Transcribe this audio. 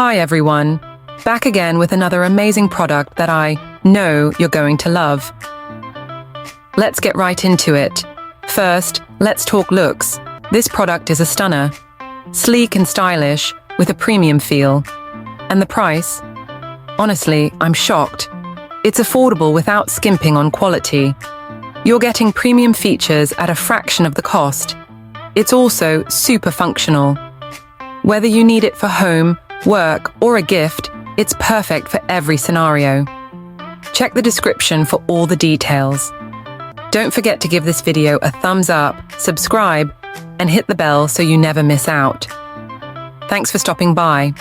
Hi everyone, back again with another amazing product that I know you're going to love. Let's get right into it. First, let's talk looks. This product is a stunner. Sleek and stylish, with a premium feel. And the price? Honestly, I'm shocked. It's affordable without skimping on quality. You're getting premium features at a fraction of the cost. It's also super functional. Whether you need it for home, work, or a gift, it's perfect for every scenario. Check the description for all the details. Don't forget to give this video a thumbs up, subscribe, and hit the bell so you never miss out. Thanks for stopping by.